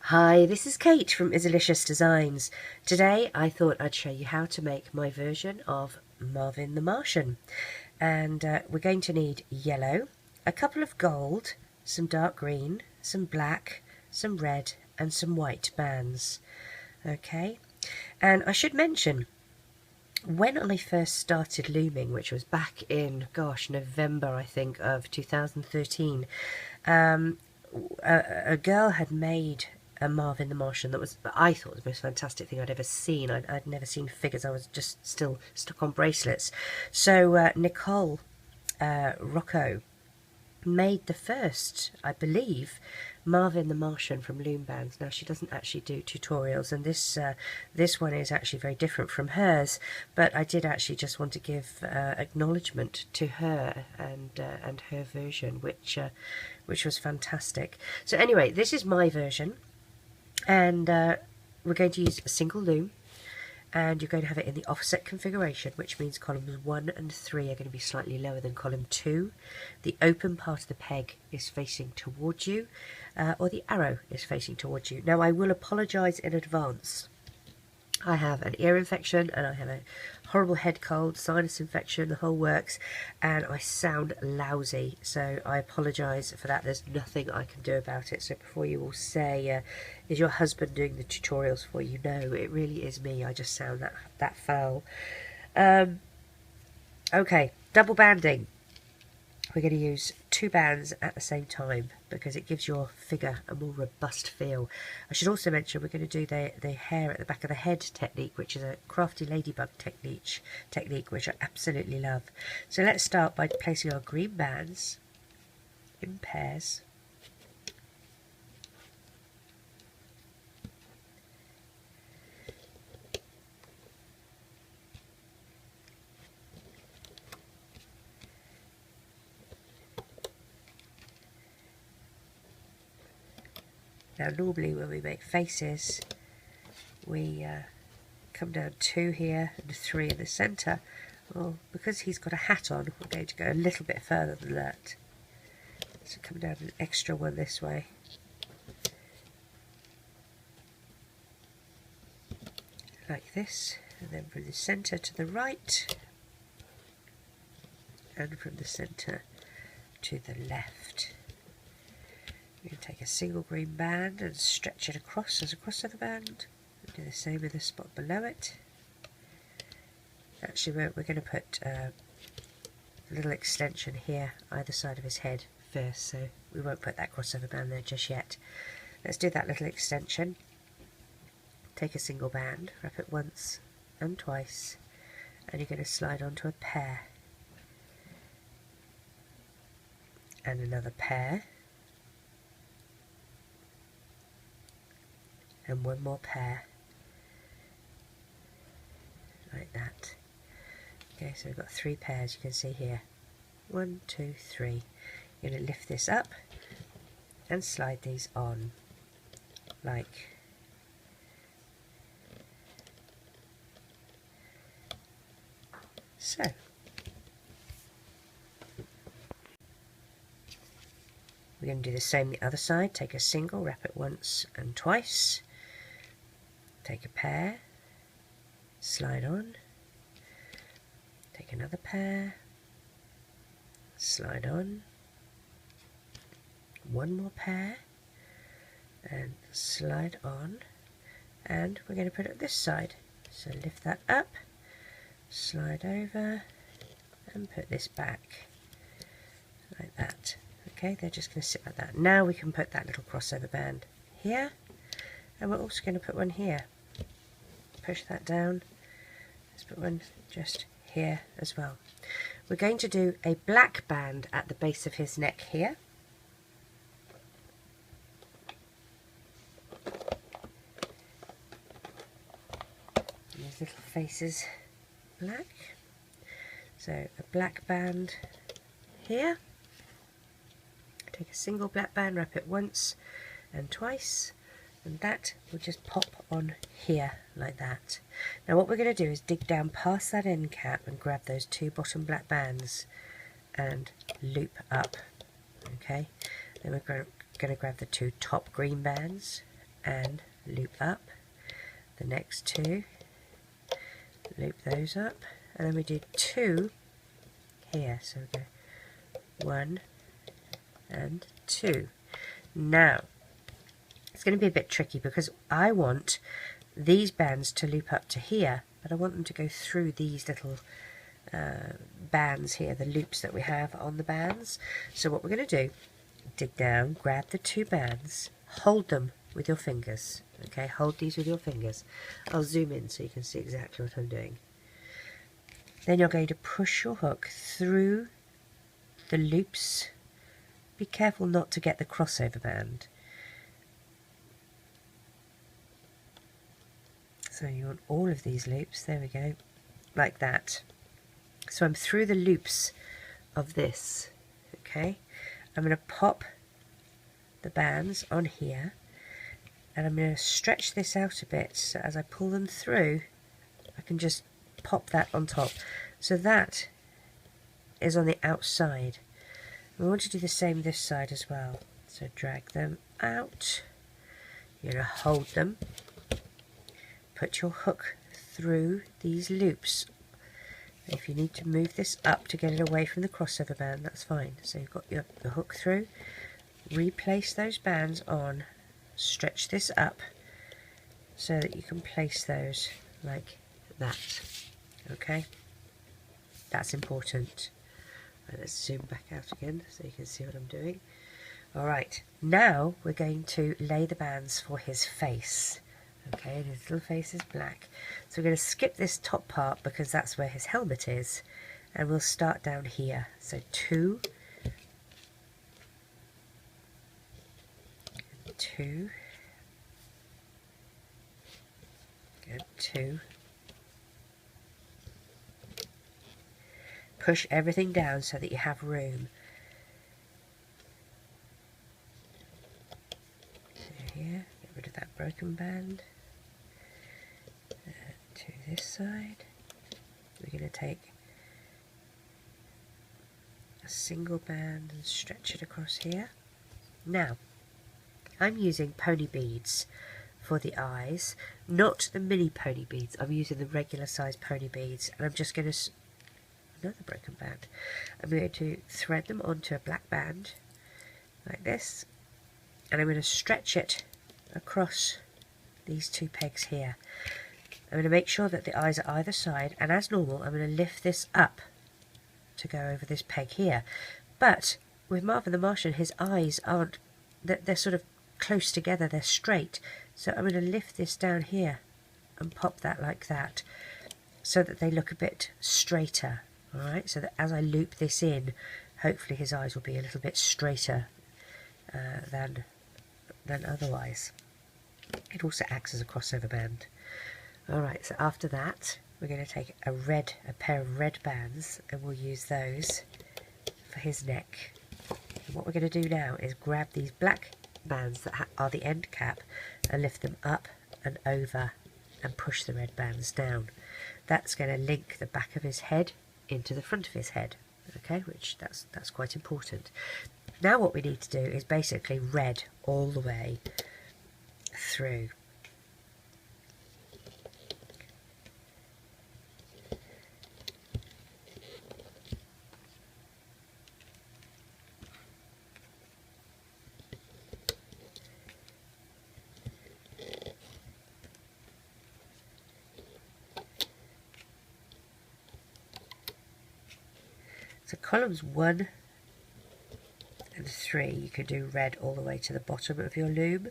Hi, this is Kate from Izzalicious Designs. Today I thought I'd show you how to make my version of Marvin the Martian. And we're going to need yellow, a couple of gold, some dark green, some black, some red and some white bands. Okay, and I should mention, when I first started looming, which was back in, November I think of 2013, a girl had made a Marvin the Martian that I thought the most fantastic thing I'd ever seen. I'd never seen figures. I was just still stuck on bracelets. So Nicole Rocco made the first, I believe, Marvin the Martian from loom bands. Now she doesn't actually do tutorials, and this one is actually very different from hers, but I did actually just want to give acknowledgement to her and her version, which was fantastic. So anyway, this is my version, and we're going to use a single loom, and you're going to have it in the offset configuration, which means columns 1 and 3 are going to be slightly lower than column 2. The open part of the peg is facing towards you, or the arrow is facing towards you. Now I will apologise in advance. I have an ear infection and I have a horrible head cold, sinus infection, the whole works, and I sound lousy, so I apologise for that. There's nothing I can do about it. So before you all say, is your husband doing the tutorials for you? No, it really is me. I just sound that foul. Okay, double banding. We're going to use 2 bands at the same time because it gives your figure a more robust feel. I should also mention we're going to do the hair at the back of the head technique, which is a crafty ladybug technique, which I absolutely love. So let's start by placing our green bands in pairs. Now normally when we make faces, we come down 2 here and 3 in the centre. Well, because he's got a hat on, we're going to go a little bit further than that. So come down an extra 1 this way. Like this, and then from the centre to the right, and from the centre to the left. We're going to take a single green band and stretch it across as a crossover band. We'll do the same with the spot below it. Actually, we're going to put a little extension here either side of his head first, so we won't put that crossover band there just yet. Let's do that little extension. Take a single band, wrap it once and twice, and you're going to slide onto a pair and another pair. And 1 more pair, like that. Okay, so we've got 3 pairs, you can see here. 1, 2, 3. You're going to lift this up and slide these on, like so. We're going to do the same the other side. Take a single, wrap it once and twice. Take a pair, slide on, take another pair, slide on, 1 more pair, and slide on, and we're going to put it this side. So lift that up, slide over, and put this back, like that. Okay, they're just going to sit like that. Now we can put that little crossover band here, and we're also going to put one here. Push that down. Let's put one just here as well. We're going to do a black band at the base of his neck here. These little faces black. So a black band here. Take a single black band, wrap it once and twice, and that will just pop on here like that. Now what we're going to do is dig down past that end cap and grab those 2 bottom black bands and loop up. Okay, then we're going to grab the 2 top green bands and loop up. The next 2, loop those up, and then we do 2 here, so we go 1 and 2. Now it's going to be a bit tricky because I want these bands to loop up to here, but I want them to go through these little bands here, the loops that we have on the bands. So what we're going to do, dig down, grab the 2 bands, hold them with your fingers. Okay, hold these with your fingers. I'll zoom in so you can see exactly what I'm doing. Then you're going to push your hook through the loops. Be careful not to get the crossover band. So you want all of these loops, there we go, like that. So I'm through the loops of this, okay? I'm going to pop the bands on here, and I'm going to stretch this out a bit so as I pull them through I can just pop that on top. So that is on the outside. We want to do the same this side as well. So drag them out, you're going to hold them, put your hook through these loops. If you need to move this up to get it away from the crossover band, that's fine. So you've got your hook through, replace those bands on, stretch this up so that you can place those like that. Okay, that's important. And let's zoom back out again so you can see what I'm doing. Alright, now we're going to lay the bands for his face. Okay, and his little face is black. So we're going to skip this top part because that's where his helmet is. And we'll start down here. So 2, 2, and 2. Push everything down so that you have room. So here, get rid of that broken band. To this side, we're going to take a single band and stretch it across here. Now, I'm using pony beads for the eyes, not the mini pony beads. I'm using the regular size pony beads, and I'm just going to, another broken band, I'm going to thread them onto a black band like this, and I'm going to stretch it across these 2 pegs here. I'm going to make sure that the eyes are either side, and as normal I'm going to lift this up to go over this peg here. But with Marvin the Martian, his eyes aren't, they're sort of close together, they're straight. So I'm going to lift this down here and pop that like that so that they look a bit straighter. Alright, so that as I loop this in, hopefully his eyes will be a little bit straighter than otherwise. It also acts as a crossover band. Alright, so after that we're going to take a pair of red bands, and we'll use those for his neck. And what we're going to do now is grab these black bands that are the end cap and lift them up and over and push the red bands down. That's going to link the back of his head into the front of his head, okay, which that's quite important. Now what we need to do is basically red all the way through. So columns 1 and 3 you can do red all the way to the bottom of your loom.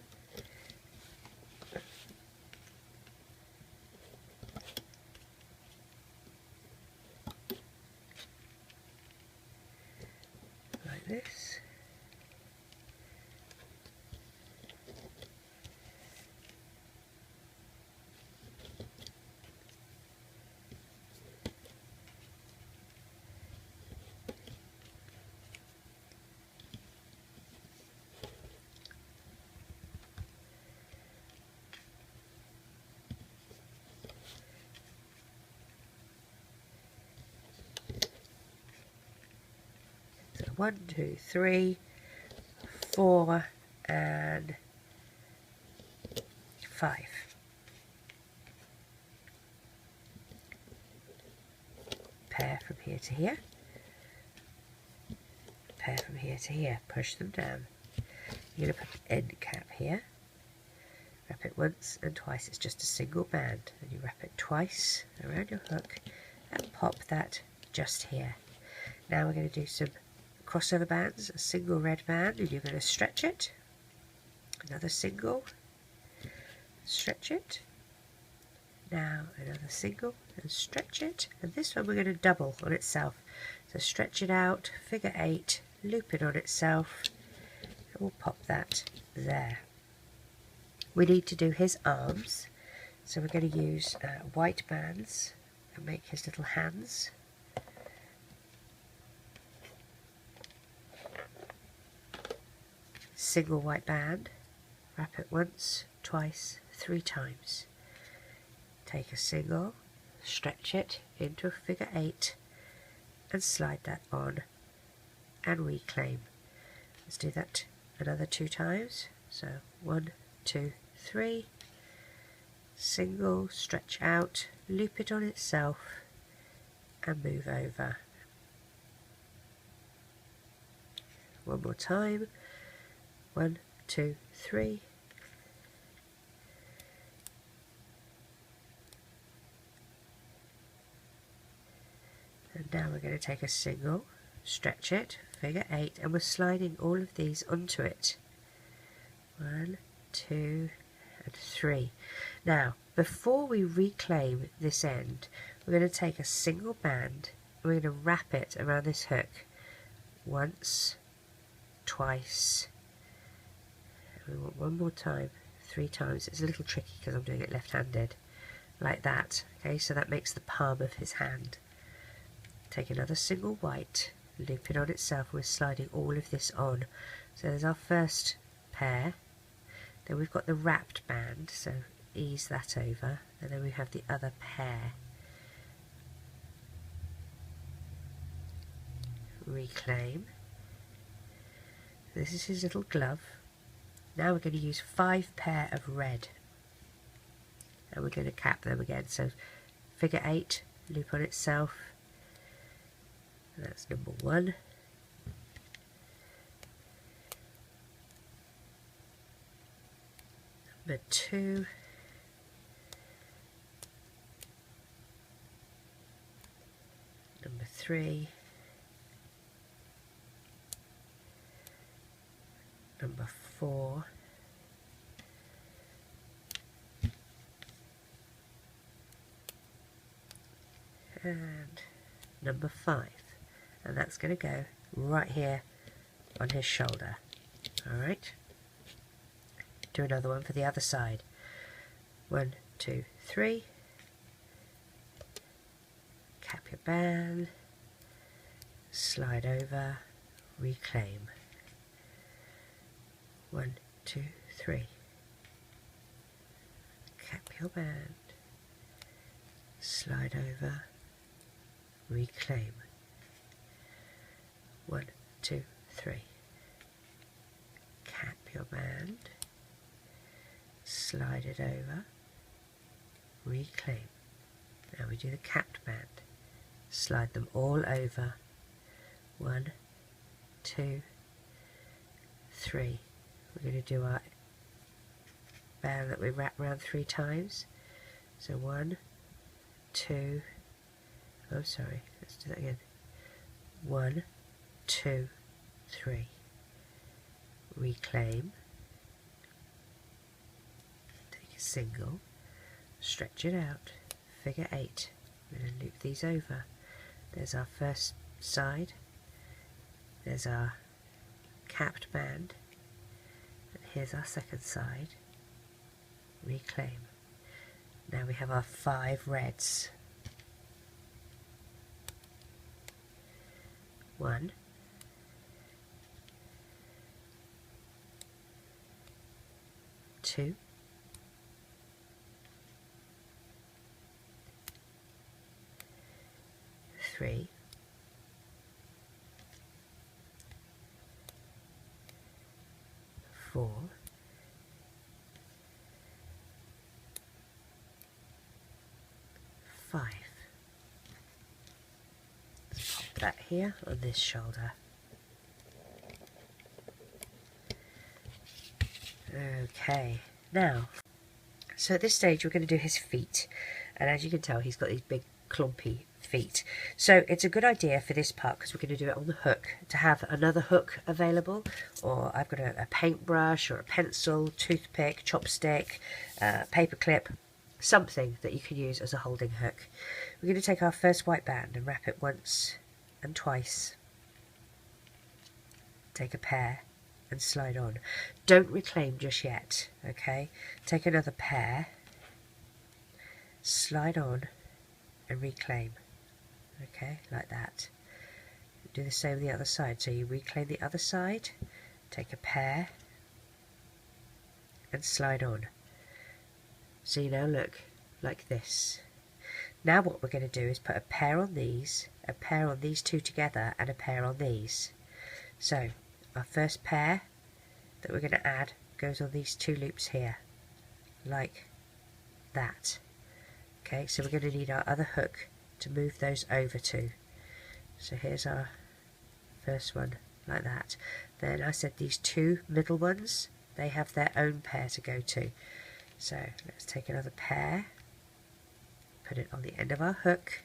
Like this. So 1, 2, 3, 4 and 5. Pair from here to here, pair from here to here, push them down. You're going to put an end cap here, wrap it once and twice, it's just a single band, and you wrap it twice around your hook and pop that just here. Now we're going to do some crossover bands, a single red band, and you're going to stretch it, another single, stretch it, now another single and stretch it, and this one we're going to double on itself, so stretch it out, figure 8, loop it on itself, and we'll pop that there. We need to do his arms, so we're going to use white bands and make his little hands. Single white band, wrap it once, twice, 3 times. Take a single, stretch it into a figure 8 and slide that on and reclaim. Let's do that another 2 times. So 1, 2, 3, single, stretch out, loop it on itself and move over. One more time. 1, 2, 3. And now we're going to take a single, stretch it, figure 8, and we're sliding all of these onto it. 1, 2, and 3. Now, before we reclaim this end, we're going to take a single band and we're going to wrap it around this hook once, twice, and we want one more time, 3 times. It's a little tricky because I'm doing it left-handed, like that. Okay, so that makes the palm of his hand. Take another single white, loop it on itself, we're sliding all of this on. So there's our first pair, then we've got the wrapped band, so ease that over, and then we have the other pair. Reclaim. This is his little glove. Now we're going to use 5 pair of red, and we're going to cap them again, so figure 8, loop on itself. That's number 1. Number 2. Number 3. Number 4. And number 5. And that's going to go right here on his shoulder. Alright, do another one for the other side. 1, 2, 3, cap your band, slide over, reclaim. 1, 2, 3, cap your band, slide over, reclaim. 1, 2, 3. Cap your band, slide it over, reclaim. Now we do the capped band. Slide them all over. 1, 2, 3. We're going to do our band that we wrap around 3 times. So 1, 2, oh sorry, let's do that again. 1, 2, 3. Reclaim. Take a single, stretch it out, figure 8. We're going to loop these over. There's our first side, there's our capped band, and here's our second side. Reclaim. Now we have our 5 reds. 1, 2, 3, 4, that here on this shoulder. Okay, now, so at this stage we're going to do his feet, and as you can tell he's got these big clumpy feet. So it's a good idea for this part, because we're going to do it on the hook, to have another hook available, or I've got a paintbrush or a pencil, toothpick, chopstick, paper clip, something that you can use as a holding hook. We're going to take our first white band and wrap it once and twice. Take a pair and slide on. Don't reclaim just yet, okay? Take another pair, slide on and reclaim, okay, like that. Do the same on the other side. So you reclaim the other side, take a pair and slide on. So you now look like this. Now what we're going to do is put a pair on these two together, and a pair on these. So our first pair that we're going to add goes on these two loops here, like that. Okay, so we're going to need our other hook to move those over to. So here's our first one, like that. Then I said these two middle ones, they have their own pair to go to. So let's take another pair, put it on the end of our hook,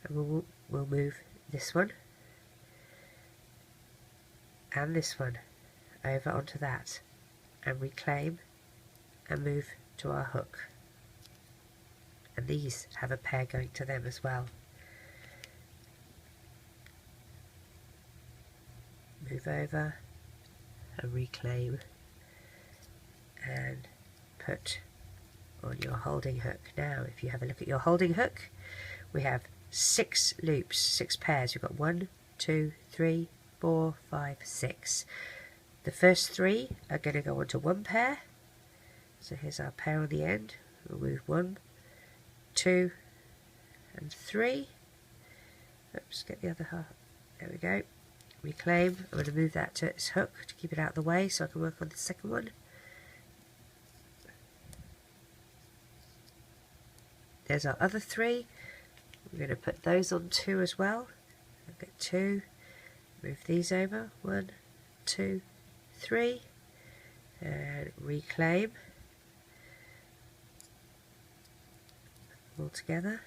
and we'll move this one and this one over onto that, and reclaim and move to our hook. And these have a pair going to them as well. Move over and reclaim and put on your holding hook. Now if you have a look at your holding hook, we have 6 loops, 6 pairs. We've got 1, 2, 3, 4, 5, 6. The first 3 are going to go onto one pair. So here's our pair on the end. We'll move 1, 2 and 3. Oops, get the other half. There we go. Reclaim. I'm going to move that to its hook to keep it out of the way so I can work on the second one. There's our other 3. We're going to put those on 2 as well. I'll get 2. Move these over. 1, 2, 3. And reclaim. All together.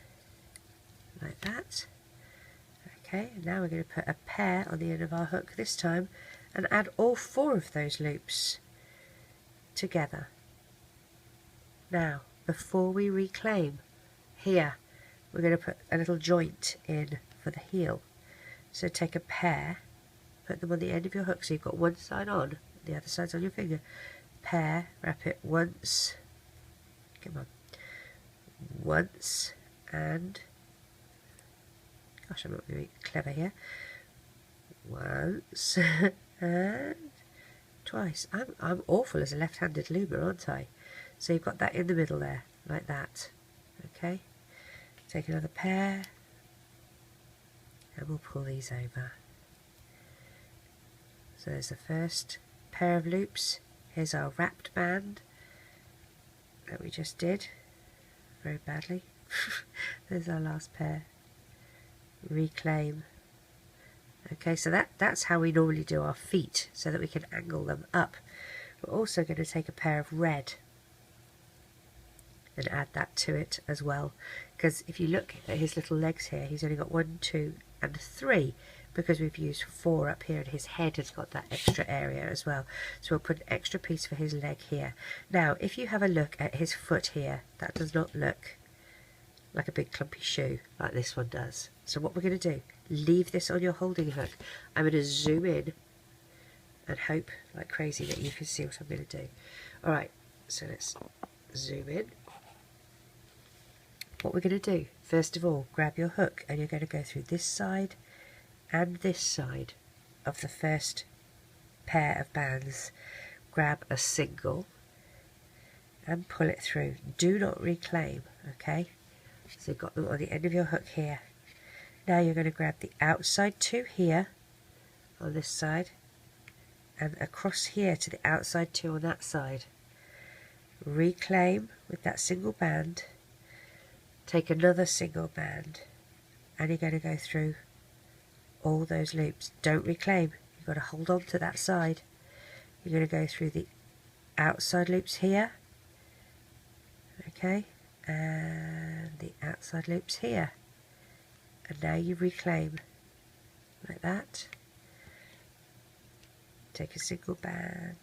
Like that. Okay, now we're going to put a pair on the end of our hook this time and add all 4 of those loops together. Now, before we reclaim, here we're going to put a little joint in for the heel. So take a pair, put them on the end of your hook, so you've got one side on, the other side's on your finger. Pair, wrap it once, come on, once, and gosh, I'm not very clever here. Once and twice. I'm awful as a left-handed loomer, aren't I? So you've got that in the middle there, like that. Okay. Take another pair, and we'll pull these over. So there's the first pair of loops. Here's our wrapped band that we just did very badly. There's our last pair. Reclaim. Okay, so that's how we normally do our feet, so that we can angle them up. We're also going to take a pair of red and add that to it as well, because if you look at his little legs here, he's only got 1, 2 and 3, because we've used 4 up here, and his head has got that extra area as well. So we'll put an extra piece for his leg here. Now if you have a look at his foot here, that does not look like a big clumpy shoe like this one does. So what we're going to do, leave this on your holding hook. I'm going to zoom in and hope like crazy that you can see what I'm going to do. Alright, so let's zoom in. What we're going to do, first of all, grab your hook, and you're going to go through this side and this side of the first pair of bands. Grab a single and pull it through. Do not reclaim, okay? So you've got them on the end of your hook here. Now you're going to grab the outside 2 here on this side, and across here to the outside 2 on that side. Reclaim with that single band. Take another single band, and you're going to go through all those loops. Don't reclaim. You've got to hold on to that side. You're going to go through the outside loops here, okay, and the outside loops here, and now you reclaim like that. Take a single band,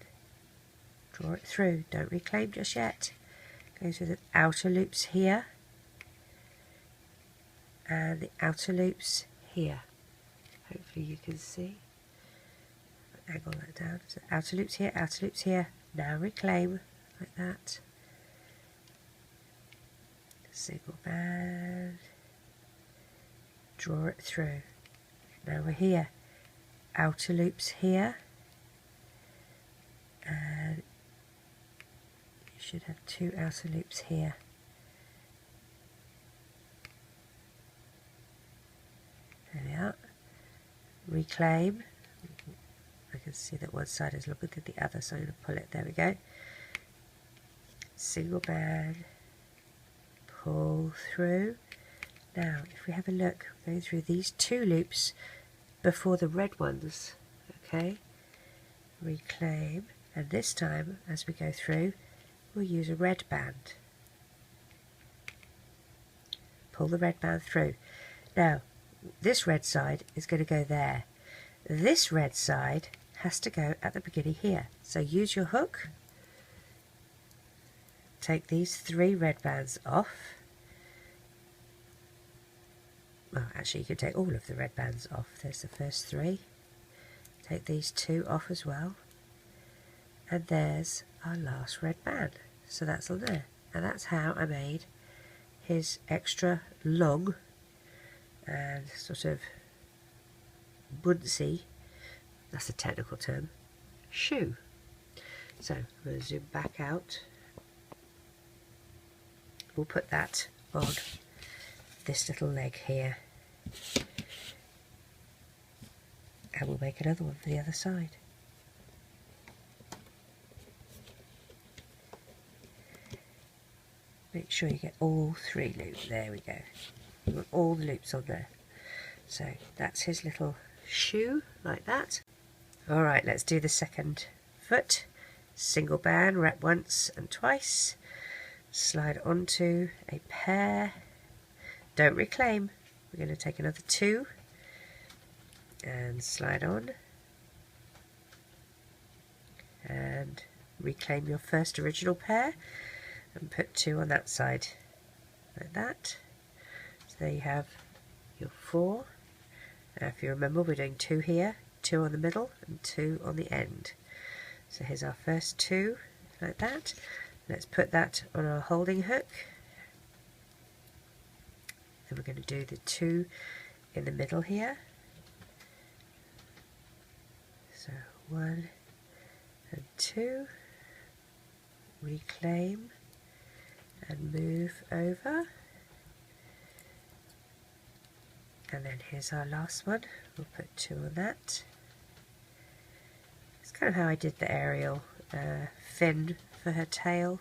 draw it through, don't reclaim just yet. Go through the outer loops here and the outer loops here. Hopefully you can see. Angle that down. So outer loops here, outer loops here. Now reclaim like that. Single band. Draw it through. Now we're here. Outer loops here. And you should have 2 outer loops here. There we are. Reclaim. I can see that one side is longer than the other, so I'm going to pull it. There we go. Single band. Pull through. Now, if we have a look, we're going through these 2 loops before the red ones. Okay. Reclaim. And this time, as we go through, we'll use a red band. Pull the red band through. Now, this red side is going to go there. This red side has to go at the beginning here. So use your hook. Take these 3 red bands off. Well, actually you can take all of the red bands off. There's the first 3. Take these 2 off as well. And there's our last red band. So that's on there. And that's how I made his extra long and sort of buncy, that's a technical term, shoe. So I'm going to zoom back out. We'll put that on this little leg here. And we'll make another one for the other side. Make sure you get all 3 loops. There we go. You want all the loops on there. So that's his little shoe, like that. Alright, let's do the second foot. Single band, wrap once and twice. Slide onto a pair. Don't reclaim. We're going to take another 2 and slide on. And reclaim your first original pair. And put 2 on that side, like that. So there you have your 4. Now if you remember, we're doing 2 here, 2 on the middle, and 2 on the end. So here's our first 2, like that. Let's put that on our holding hook. Then we're going to do the 2 in the middle here. So 1 and 2. Reclaim. And move over, and then here's our last one. We'll put 2 on that. It's kind of how I did the Ariel fin for her tail,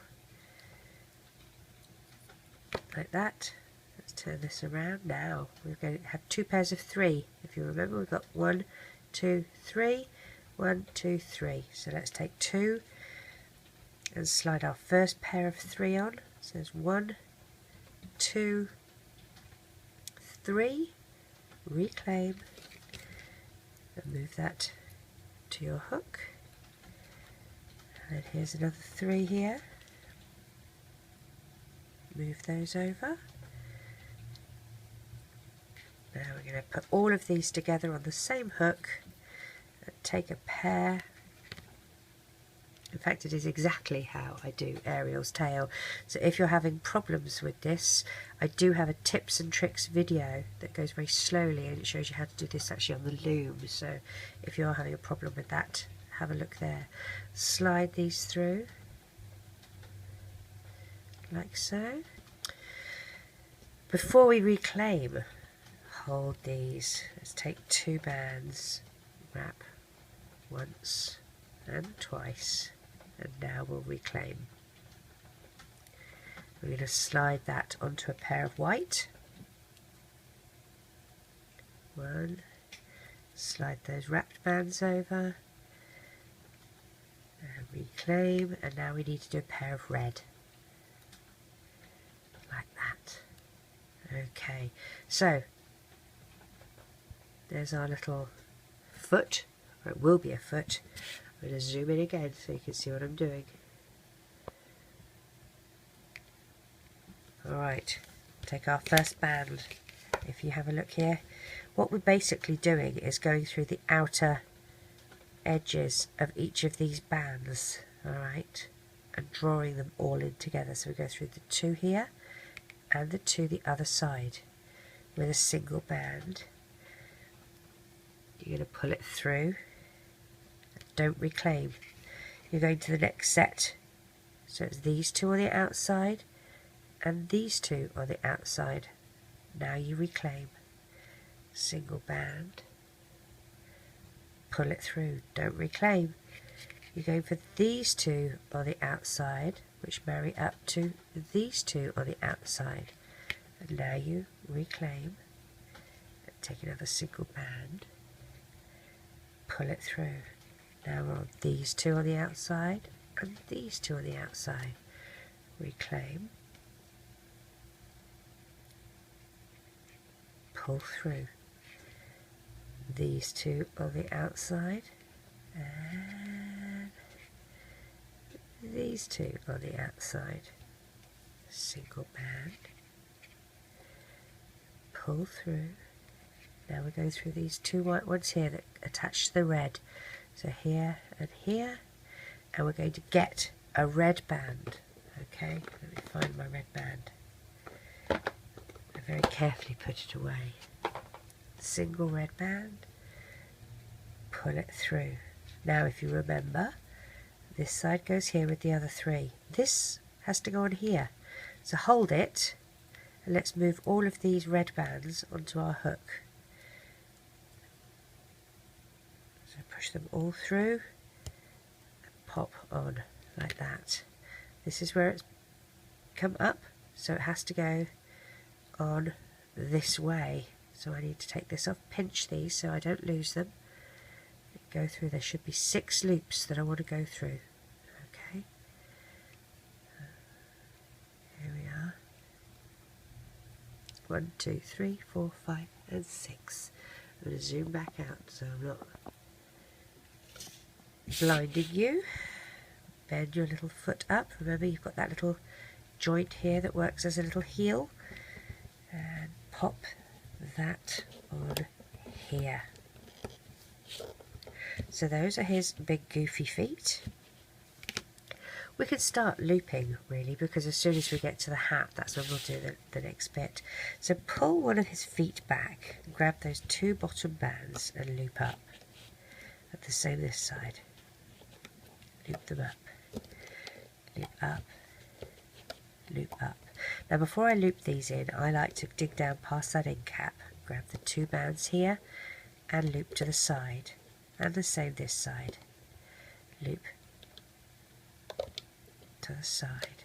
like that. Let's turn this around now. We're going to have 2 pairs of 3. If you remember, we've got 1, 2, 3, 1, 2, 3. So let's take 2 and slide our first pair of 3 on. So there's 1, 2, 3, reclaim, and move that to your hook. And then here's another 3 here. Move those over. Now we're going to put all of these together on the same hook and take a pair. In fact, it is exactly how I do Ariel's tail. So if you're having problems with this, I do have a tips and tricks video that goes very slowly, and it shows you how to do this actually on the loom. So if you're having a problem with that, have a look there. Slide these through, like so. Before we reclaim, hold these. Let's take 2 bands, wrap once and twice. And now we'll reclaim. We're going to slide that onto a pair of white. 1 slide those wrapped bands over and reclaim, and now we need to do a pair of red like that. Okay, so there's our little foot, or it will be a foot. I'm going to zoom in again so you can see what I'm doing. Alright, take our first band. If you have a look here, what we're basically doing is going through the outer edges of each of these bands, alright, and drawing them all in together. So we go through the two here and the two the other side with a single band. You're going to pull it through. Don't reclaim. You're going to the next set. So it's these two on the outside and these two on the outside. Now you reclaim. Single band. Pull it through. Don't reclaim. You're going for these two on the outside, which marry up to these two on the outside. And now you reclaim. And take another single band. Pull it through. Now we're on these two on the outside and these two on the outside. Reclaim. Pull through. These two on the outside and these two on the outside. Single band. Pull through. Now we're going through these two white ones here that attach to the red. So here and here, and we're going to get a red band. Okay, let me find my red band. I very carefully put it away. Single red band, pull it through. Now if you remember, this side goes here with the other three. This has to go on here. So hold it, and let's move all of these red bands onto our hook. So push them all through and pop on like that. This is where it's come up, so it has to go on this way. So I need to take this off, pinch these so I don't lose them. Go through. There should be 6 loops that I want to go through. Okay. Here we are. 1, 2, 3, 4, 5 and 6. I'm going to zoom back out so I'm not blinding you. Bend your little foot up. Remember, you've got that little joint here that works as a little heel, and pop that on here. So those are his big goofy feet. We can start looping really, because as soon as we get to the hat, that's when we'll do the next bit. So pull one of his feet back, grab those 2 bottom bands and loop up. And the same this side. Loop them up, loop up, loop up. Now before I loop these in, I like to dig down past that end cap, grab the 2 bands here and loop to the side, and the same this side. Loop to the side.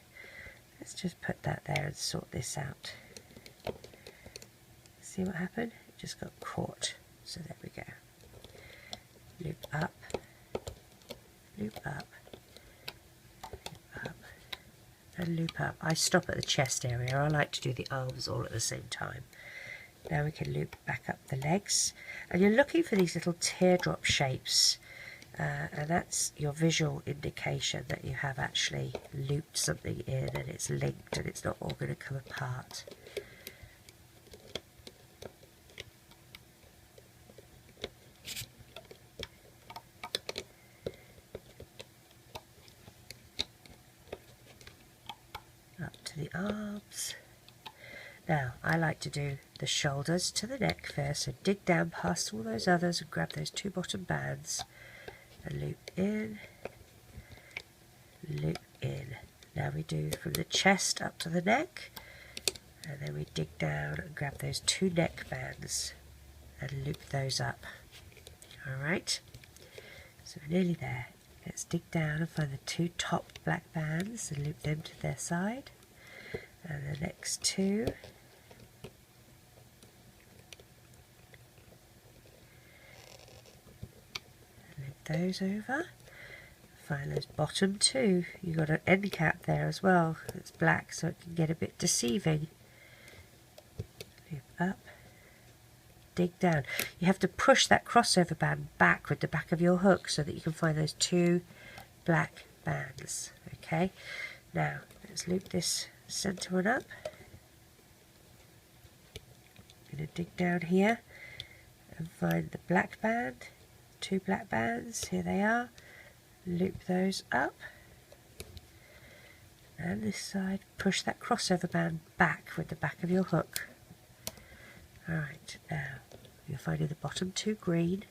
Let's just put that there and sort this out. See what happened? It just got caught. So there we go. Loop up, loop up, loop up, and loop up. I stop at the chest area. I like to do the arms all at the same time. Now we can loop back up the legs, and you're looking for these little teardrop shapes, and that's your visual indication that you have actually looped something in and it's linked and it's not all going to come apart. Up to the arms. Now I like to do the shoulders to the neck first, so dig down past all those others and grab those 2 bottom bands and loop in, loop in. Now we do from the chest up to the neck, and then we dig down and grab those 2 neck bands and loop those up. Alright, so we're nearly there. Let's dig down and find the 2 top black bands and loop them to their side, and the next 2. those over. Find those bottom two. You've got an end cap there as well. It's black, so it can get a bit deceiving. Loop up, dig down. You have to push that crossover band back with the back of your hook so that you can find those two black bands. Okay, now let's loop this center one up. I'm going to dig down here and find the black band, two black bands. Here they are. Loop those up, and this side, push that crossover band back with the back of your hook. Alright, now you're finding the bottom two green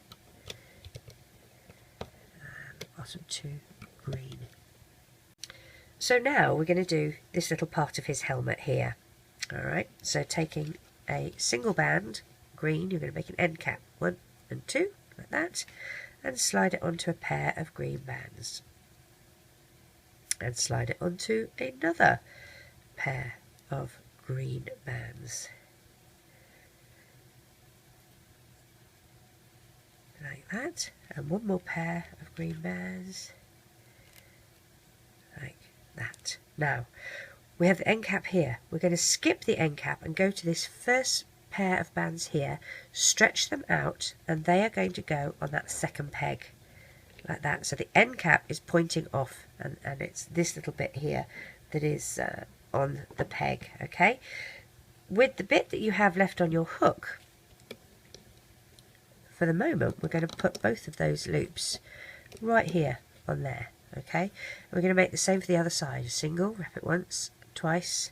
and the bottom two green. So now we're going to do this little part of his helmet here. Alright, so taking a single band, green, you're going to make an end cap, 1 and 2, like that, and slide it onto a pair of green bands. And slide it onto another pair of green bands. Like that. And one more pair of green bands. Like that. Now, we have the end cap here. We're going to skip the end cap and go to this first pair of bands here, stretch them out, and they are going to go on that second peg like that. So the end cap is pointing off, and it's this little bit here that is on the peg. Okay, with the bit that you have left on your hook, for the moment we're going to put both of those loops right here on there. Okay, and we're going to make the same for the other side. A single, wrap it once, twice,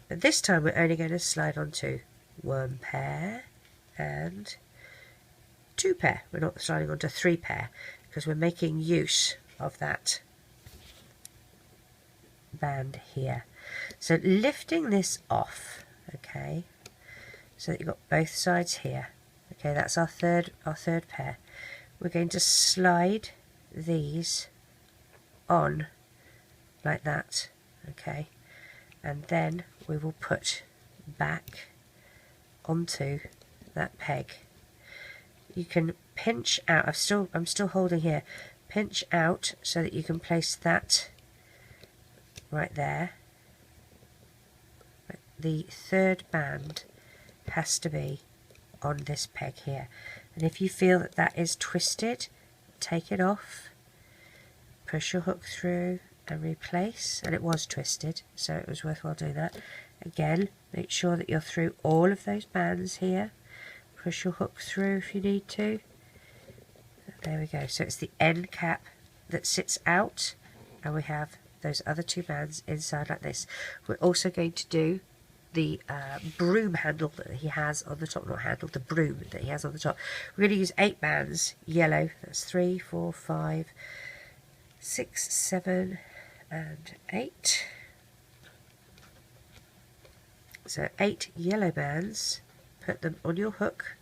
but this time we're only going to slide onto one pair and two pair. We're not sliding onto three pair because we're making use of that band here. So lifting this off, okay, so that you've got both sides here. Okay, that's our third pair. We're going to slide these on like that, okay, and then we will put back onto that peg. You can pinch out. I'm still holding here. Pinch out so that you can place that right there. The third band has to be on this peg here, and if you feel that that is twisted, take it off, push your hook through and replace. And it was twisted, so it was worthwhile doing that. Again, make sure that you're through all of those bands here. Push your hook through if you need to. There we go. So it's the end cap that sits out, and we have those other two bands inside like this. We're also going to do the broom handle that he has on the top. Not handle, the broom that he has on the top. We're going to use 8 bands, yellow. That's 3, 4, 5, 6, 7, and 8. So 8 yellow bands, put them on your hook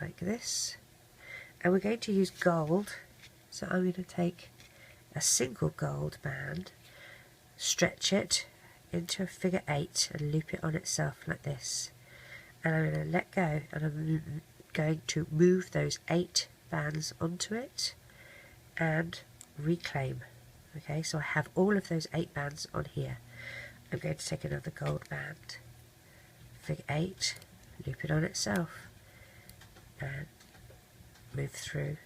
like this, and we're going to use gold. So I'm going to take a single gold band, stretch it into a figure 8 and loop it on itself like this, and I'm going to let go, and I'm going to move those 8 bands onto it and reclaim. Okay, so I have all of those 8 bands on here. I'm going to take another gold band, figure 8, loop it on itself, and move through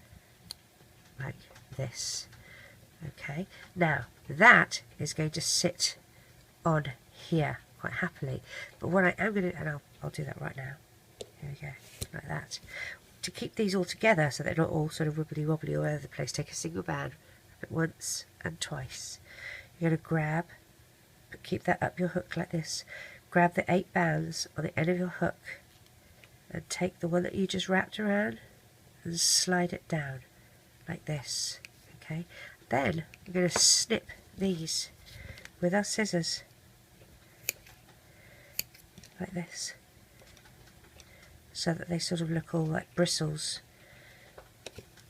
like this. Okay, now that is going to sit on here quite happily, but what I am going to, and I'll do that right now. Here we go, like that. To keep these all together so they're not all sort of wibbly wobbly all over the place, take a single band, wrap it once and twice. You're going to grab, but keep that up your hook like this. Grab the 8 bands on the end of your hook and take the one that you just wrapped around and slide it down like this. Okay, then we're going to snip these with our scissors like this, so that they sort of look all like bristles.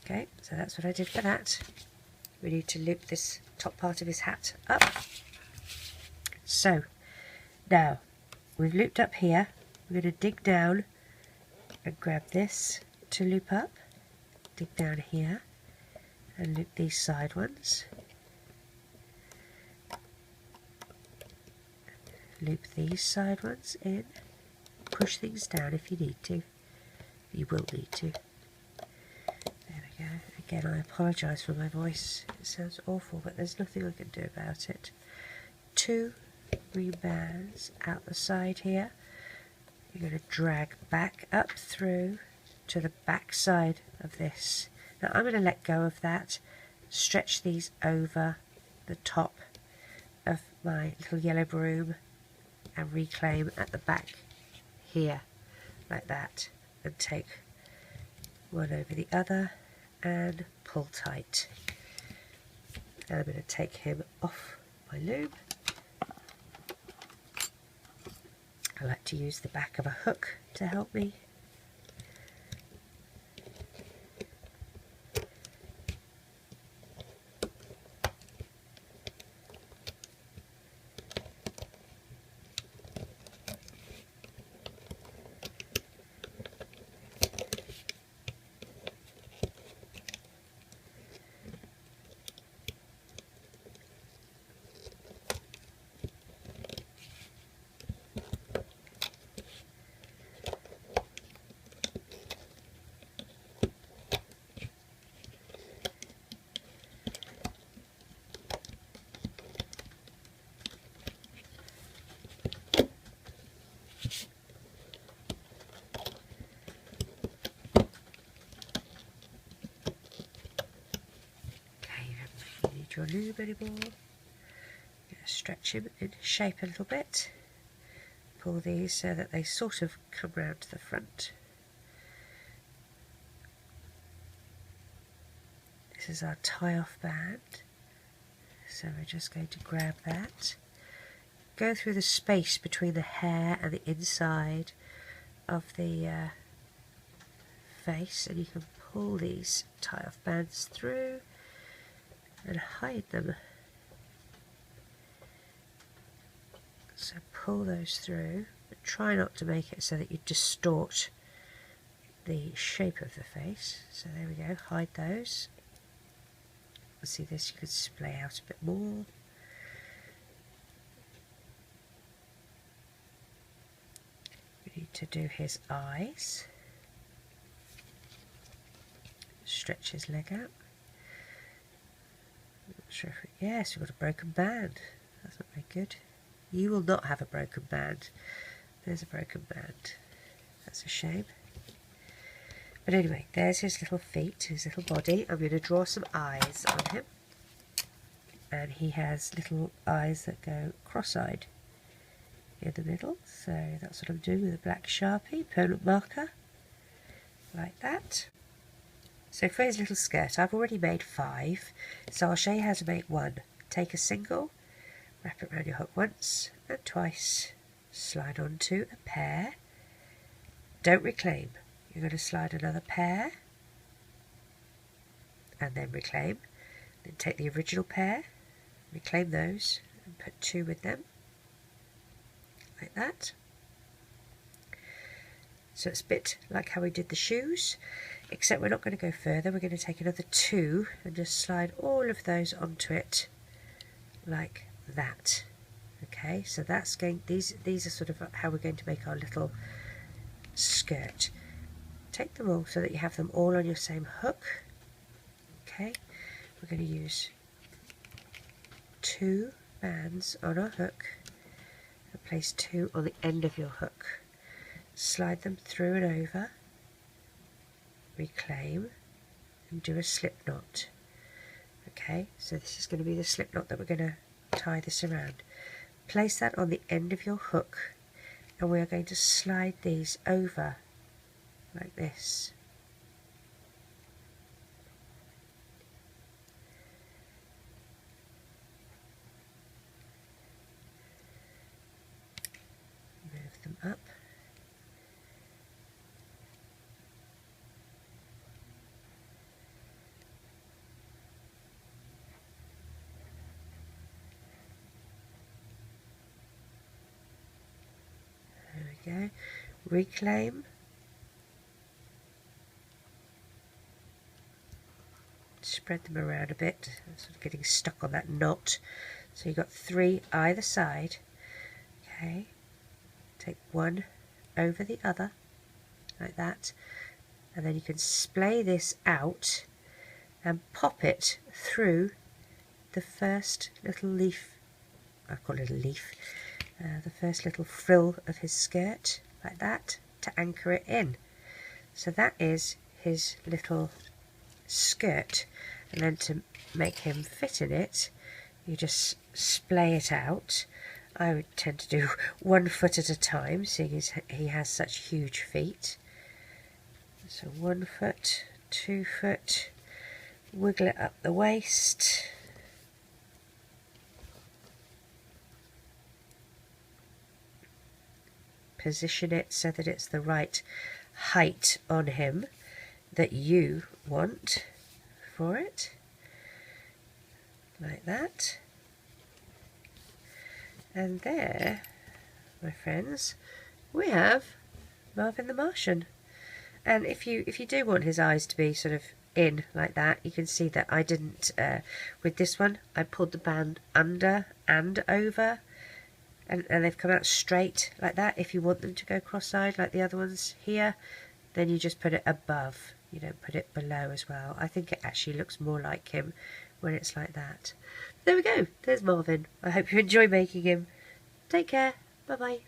Okay, so that's what I did for that. We need to loop this top part of his hat up. So now we've looped up here, we're going to dig down and grab this to loop up, dig down here, and loop these side ones. Loop these side ones in. Push things down if you need to. You will need to. There we go. Again, I apologise for my voice. It sounds awful, but there's nothing I can do about it. 2 green bands out the side here. You're going to drag back up through to the back side of this. Now I'm going to let go of that, stretch these over the top of my little yellow broom and reclaim at the back here, like that, and take one over the other and pull tight. And I'm going to take him off my loom. I like to use the back of a hook to help me. Your loom anymore. You're going to stretch him in shape a little bit. Pull these so that they sort of come round to the front. This is our tie-off band. So we're just going to grab that. Go through the space between the hair and the inside of the face, and you can pull these tie-off bands through and hide them. So pull those through, but try not to make it so that you distort the shape of the face. So there we go, hide those. See this, you could splay out a bit more. We need to do his eyes. Stretch his leg out. Sure if yes, we've got a broken band. That's not very good. You will not have a broken band. There's a broken band. That's a shame. But anyway, there's his little feet, his little body. I'm going to draw some eyes on him. And he has little eyes that go cross-eyed in the middle. So that's what I'm doing with a black Sharpie, permanent marker, like that. So for his little skirt, I've already made 5, so I'll show you how to make 1. Take a single, wrap it around your hook once and twice, slide onto a pair, don't reclaim, you're going to slide another pair, and then reclaim, then take the original pair, reclaim those, and put 2 with them, like that. So it's a bit like how we did the shoes, except we're not going to go further. We're going to take another 2 and just slide all of those onto it like that. Okay, so that's going. These are sort of how we're going to make our little skirt. Take them all so that you have them all on your same hook. Okay, we're going to use 2 bands on our hook and place 2 on the end of your hook. Slide them through and over, reclaim, and do a slip knot. Okay, so this is going to be the slip knot that we're going to tie this around. Place that on the end of your hook, and we are going to slide these over like this. Move them up. Go. Reclaim, spread them around a bit, sort of getting stuck on that knot. So you've got 3 either side. Okay, take one over the other, like that, and then you can splay this out and pop it through the first little leaf, I call it a leaf, the first little frill of his skirt, like that, to anchor it in. So that is his little skirt, and then to make him fit in it, you just splay it out. I would tend to do 1 foot at a time, seeing as he has such huge feet. So 1 foot, 2 foot, wiggle it up the waist, position it so that it's the right height on him that you want for it, like that. And there, my friends, we have Marvin the Martian. And if you do want his eyes to be sort of in like that, you can see that I didn't, with this one, I pulled the band under and over, and they've come out straight like that. If you want them to go cross-eyed like the other ones here, then you just put it above. You don't put it below as well. I think it actually looks more like him when it's like that. There we go. There's Marvin. I hope you enjoy making him. Take care. Bye-bye.